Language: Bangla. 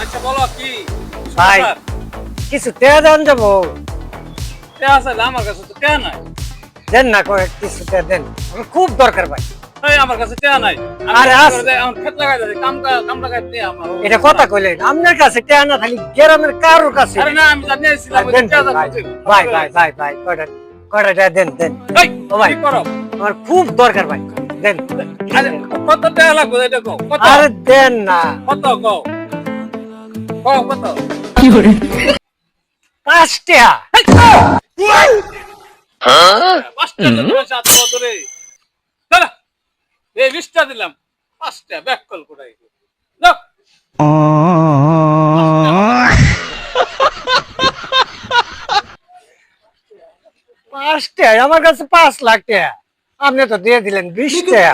আচ্ছা বলো কি ভাই কিছু টেয়া দেন যাবো কে আছে আমার কাছে তো কে নাই। দেন না কয়েক কিছু টেয়া দেন আমার খুব দরকার ভাই। এই আমার কাছে কে নাই। আরে আস। আমার খেত লাগাই দিই কাম লাগাই দিই আমার। এটা কথা কইলেন আপনার কাছে টেয়া না খালি গ্রামের কারোর কাছে আরে না আমি জানিয়েছিলাম ওই দেন কে ভাই আছে। ভাই ভাই ভাই ভাই কয়টা কয়টা টেয়া দেন দেন এই ও ভাই কি করো? আমার খুব দরকার ভাই দেন আরে কত টাকা লাগবে এটা কও কত আরে দেন না কত কও কও কত 5 টেয়া 5টা তোমার সাথে ধরে চলো এই 20টা দিলাম 5টা ব্যাক কল করে যাও 5 টেয়া আমার কাছে 5 লাখ টাকা আপনি তো দিয়ে দিলেন 20 টাকা।